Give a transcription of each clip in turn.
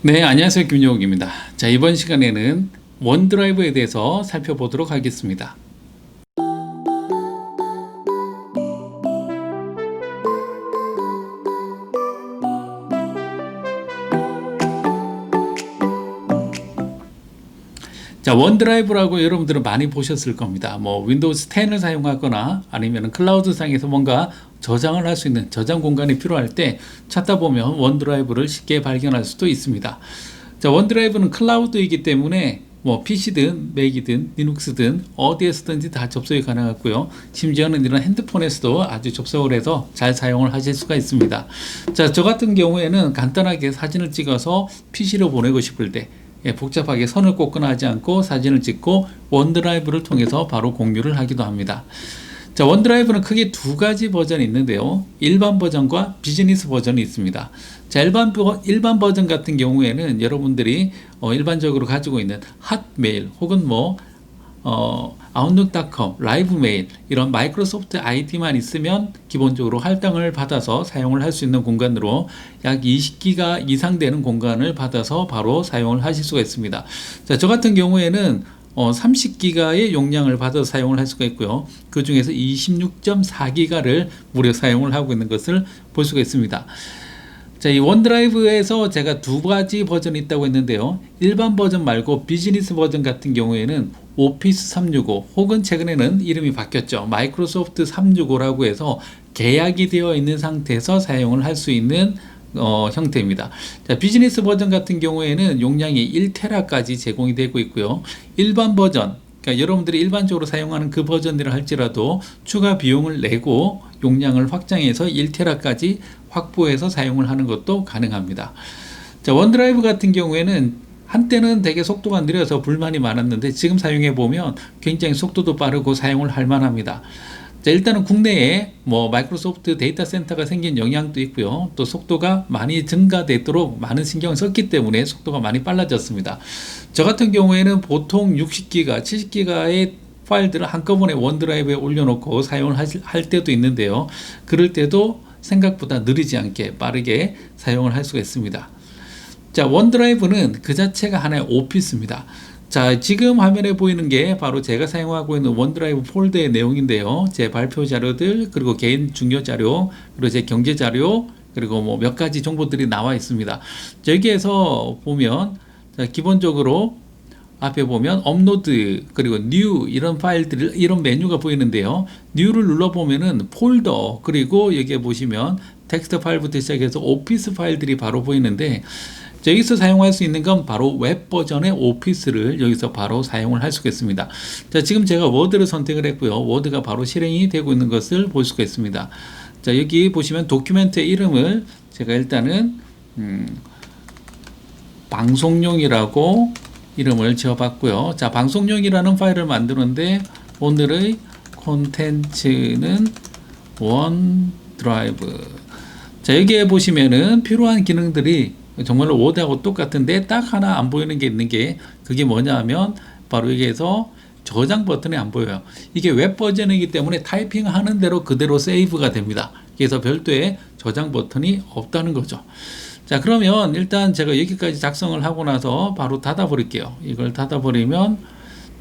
네, 안녕하세요. 김용욱입니다. 자, 이번 시간에는 원드라이브에 대해서 살펴보도록 하겠습니다. 자, 원드라이브라고 여러분들은 많이 보셨을 겁니다. 뭐 윈도우즈 10을 사용하거나 아니면 클라우드상에서 뭔가 저장을 할 수 있는 저장 공간이 필요할 때 찾다 보면 원드라이브를 쉽게 발견할 수도 있습니다. 자, 원드라이브는 클라우드이기 때문에 뭐 PC든 맥이든 리눅스든 어디에 쓰든지 다 접속이 가능하고요. 심지어는 이런 핸드폰에서도 아주 접속을 해서 잘 사용을 하실 수가 있습니다. 자, 저 같은 경우에는 간단하게 사진을 찍어서 PC로 보내고 싶을 때 복잡하게 선을 꽂거나 하지 않고 사진을 찍고 원드라이브를 통해서 바로 공유를 하기도 합니다. 자, 원드라이브는 크게 두 가지 버전이 있는데요. 일반 버전과 비즈니스 버전이 있습니다. 자, 일반 버전 같은 경우에는 여러분들이 일반적으로 가지고 있는 핫메일 혹은 아웃룩.com, 라이브메일 이런 마이크로소프트 아이디만 있으면 기본적으로 할당을 받아서 사용을 할 수 있는 공간으로 약 20기가 이상 되는 공간을 받아서 바로 사용을 하실 수가 있습니다. 자, 저 같은 경우에는 30기가의 용량을 받아서 사용을 할 수가 있고요. 그 중에서 26.4기가를 무료 사용을 하고 있는 것을 볼 수가 있습니다. 자, 이 원드라이브에서 제가 두 가지 버전이 있다고 했는데요. 일반 버전 말고 비즈니스 버전 같은 경우에는 오피스 365 혹은 최근에는 이름이 바뀌었죠. 마이크로소프트 365라고 해서 계약이 되어 있는 상태에서 사용을 할 수 있는 형태입니다. 자, 비즈니스 버전 같은 경우에는 용량이 1테라까지 제공이 되고 있고요. 일반 버전, 그러니까 여러분들이 일반적으로 사용하는 그 버전이라 할지라도 추가 비용을 내고 용량을 확장해서 1테라까지 확보해서 사용을 하는 것도 가능합니다. 자, 원드라이브 같은 경우에는 한때는 되게 속도가 느려서 불만이 많았는데 지금 사용해 보면 굉장히 속도도 빠르고 사용을 할 만합니다. 자, 일단은 국내에 마이크로소프트 데이터 센터가 생긴 영향도 있고요. 또 속도가 많이 증가되도록 많은 신경을 썼기 때문에 속도가 많이 빨라졌습니다. 저 같은 경우에는 보통 60기가, 70기가의 파일들을 한꺼번에 원드라이브에 올려놓고 사용을 할 때도 있는데요. 그럴 때도 생각보다 느리지 않게 빠르게 사용을 할 수가 있습니다. 자, 원드라이브는 그 자체가 하나의 오피스입니다. 자, 지금 화면에 보이는 게 바로 제가 사용하고 있는 원드라이브 폴더의 내용인데요. 제 발표 자료들, 그리고 개인 중요 자료, 그리고 제 경제 자료, 그리고 몇 가지 정보들이 나와 있습니다. 여기에서 보면, 자, 기본적으로 앞에 보면 업로드, 그리고 뉴 이런 파일들, 이런 메뉴가 보이는데요. 뉴를 눌러보면은 폴더, 그리고 여기에 보시면 텍스트 파일부터 시작해서 오피스 파일들이 바로 보이는데, 여기서 사용할 수 있는 건 바로 웹 버전의 오피스를 여기서 바로 사용을 할 수가 있습니다. 자, 지금 제가 워드를 선택을 했고요. 워드가 바로 실행이 되고 있는 것을 볼 수가 있습니다. 자, 여기 보시면 도큐멘트의 이름을 제가 일단은 방송용이라고 이름을 지어봤고요. 자, 방송용이라는 파일을 만드는데 오늘의 콘텐츠는 원드라이브. 자, 여기에 보시면은 필요한 기능들이 정말로 워드하고 똑같은데 딱 하나 안 보이는 게 있는 게 그게 뭐냐 하면 바로 여기에서 저장 버튼이 안 보여요. 이게 웹 버전이기 때문에 타이핑 하는 대로 그대로 세이브가 됩니다. 그래서 별도의 저장 버튼이 없다는 거죠. 자, 그러면 일단 제가 여기까지 작성을 하고 나서 바로 닫아 버릴게요. 이걸 닫아 버리면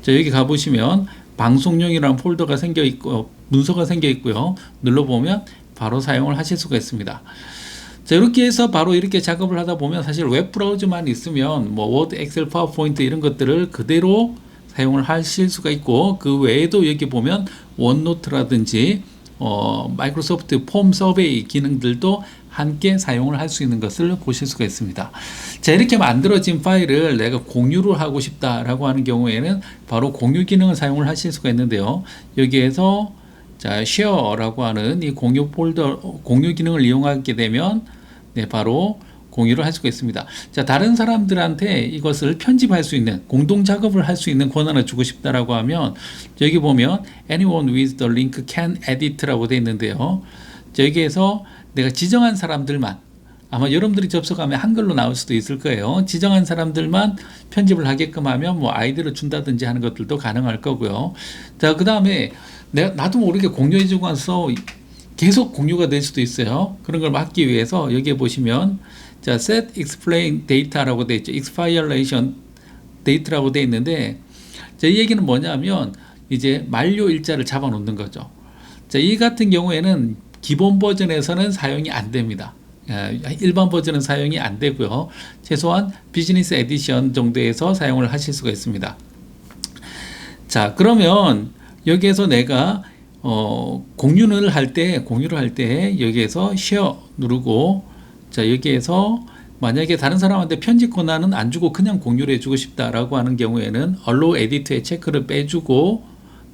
자, 여기 가 보시면 방송용이라는 폴더가 생겨 있고 문서가 생겨 있고요. 눌러보면 바로 사용을 하실 수가 있습니다. 자, 이렇게 해서 바로 이렇게 작업을 하다 보면 사실 웹 브라우저만 있으면 워드, 엑셀, 파워포인트 이런 것들을 그대로 사용을 하실 수가 있고, 그 외에도 여기 보면 원노트라든지 마이크로소프트 폼 서베이 기능들도 함께 사용을 할 수 있는 것을 보실 수가 있습니다. 자, 이렇게 만들어진 파일을 내가 공유를 하고 싶다라고 하는 경우에는 바로 공유 기능을 사용을 하실 수가 있는데요. 여기에서 자, 쉐어라고 하는 이 공유 기능을 이용하게 되면 바로 공유를 할 수가 있습니다. 자, 다른 사람들한테 이것을 편집할 수 있는 공동 작업을 할 수 있는 권한을 주고 싶다라고 하면 여기 보면 anyone with the link can edit라고 되어 있는데요. 자, 여기에서 내가 지정한 사람들만, 아마 여러분들이 접속하면 한글로 나올 수도 있을 거예요. 지정한 사람들만 편집을 하게끔 하면 아이디를 준다든지 하는 것들도 가능할 거고요. 자, 그 다음에 나도 모르게 공유해주고 나서 계속 공유가 될 수도 있어요. 그런 걸 막기 위해서 여기에 보시면 자, set explain data라고 되어 있죠. expiration date라고 되어 있는데, 자, 이 얘기는 뭐냐면 이제 만료 일자를 잡아 놓는 거죠. 자, 이 같은 경우에는 기본 버전에서는 사용이 안 됩니다. 일반 버전은 사용이 안 되고요. 최소한 비즈니스 에디션 정도에서 사용을 하실 수가 있습니다. 자, 그러면 여기에서 내가 공유를 할 때 여기에서 쉐어 누르고, 자, 여기에서 만약에 다른 사람한테 편집 권한은 안 주고 그냥 공유를 해주고 싶다라고 하는 경우에는 Allow Edit의 체크를 빼주고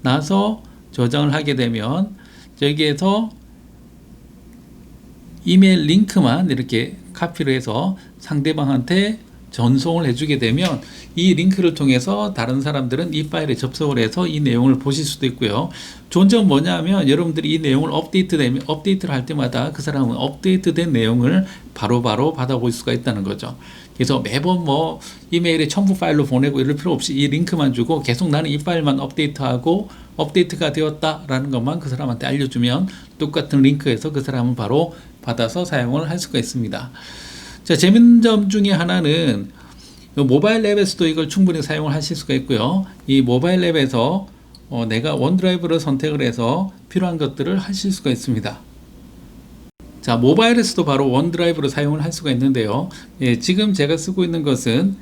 나서 저장을 하게 되면 여기에서 이메일 링크만 이렇게 카피를 해서 상대방한테 전송을 해주게 되면 이 링크를 통해서 다른 사람들은 이 파일에 접속을 해서 이 내용을 보실 수도 있고요. 좋은 점은 뭐냐면 여러분들이 이 내용을 업데이트를 할 때마다 그 사람은 업데이트된 내용을 바로바로 받아볼 수가 있다는 거죠. 그래서 매번 뭐 이메일에 첨부 파일로 보내고 이럴 필요 없이 이 링크만 주고 계속 나는 이 파일만 업데이트하고 업데이트가 되었다라는 것만 그 사람한테 알려주면 똑같은 링크에서 그 사람은 바로 받아서 사용을 할 수가 있습니다. 자, 재밌는 점 중에 하나는 모바일 앱에서도 이걸 충분히 사용을 하실 수가 있고요. 이 모바일 앱에서 내가 원드라이브를 선택을 해서 필요한 것들을 하실 수가 있습니다. 자, 모바일에서도 바로 원드라이브를 사용을 할 수가 있는데요. 예, 지금 제가 쓰고 있는 것은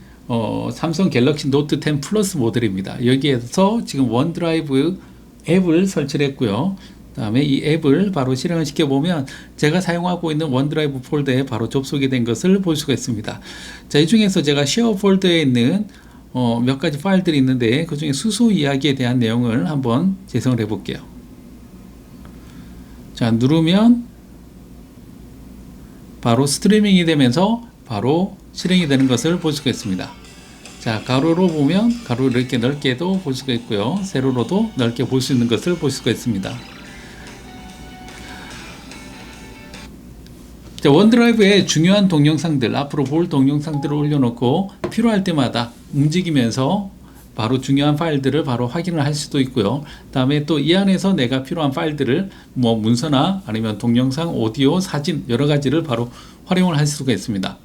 삼성 갤럭시 노트 10 플러스 모델입니다. 여기에서 지금 원드라이브 앱을 설치를 했고요. 다음에 이 앱을 바로 실행을 시켜보면 제가 사용하고 있는 원드라이브 폴더에 바로 접속이 된 것을 볼 수가 있습니다. 자, 이 중에서 제가 쉐어 폴더에 있는 몇 가지 파일들이 있는데 그 중에 수소 이야기에 대한 내용을 한번 재생을 해 볼게요. 자, 누르면 바로 스트리밍이 되면서 바로 실행이 되는 것을 볼 수가 있습니다. 자, 가로로 보면 가로 이렇게 넓게도 볼 수가 있고요. 세로로도 넓게 볼 수 있는 것을 볼 수가 있습니다. 자, 원드라이브에 중요한 동영상들, 앞으로 볼 동영상들을 올려놓고 필요할 때마다 움직이면서 바로 중요한 파일들을 바로 확인을 할 수도 있고요. 다음에 또 이 안에서 내가 필요한 파일들을 뭐 문서나 아니면 동영상, 오디오, 사진 여러 가지를 바로 활용을 할 수가 있습니다.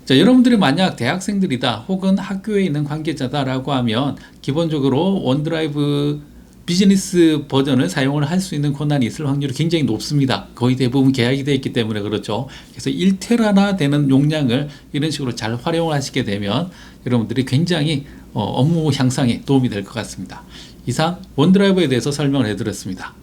자, 여러분들이 만약 대학생들이다 혹은 학교에 있는 관계자다라고 하면 기본적으로 원드라이브 비즈니스 버전을 사용을 할 수 있는 권한이 있을 확률이 굉장히 높습니다. 거의 대부분 계약이 되어 있기 때문에 그렇죠. 그래서 1테라나 되는 용량을 이런 식으로 잘 활용을 하시게 되면 여러분들이 굉장히 업무 향상에 도움이 될 것 같습니다. 이상 원드라이브에 대해서 설명을 해드렸습니다.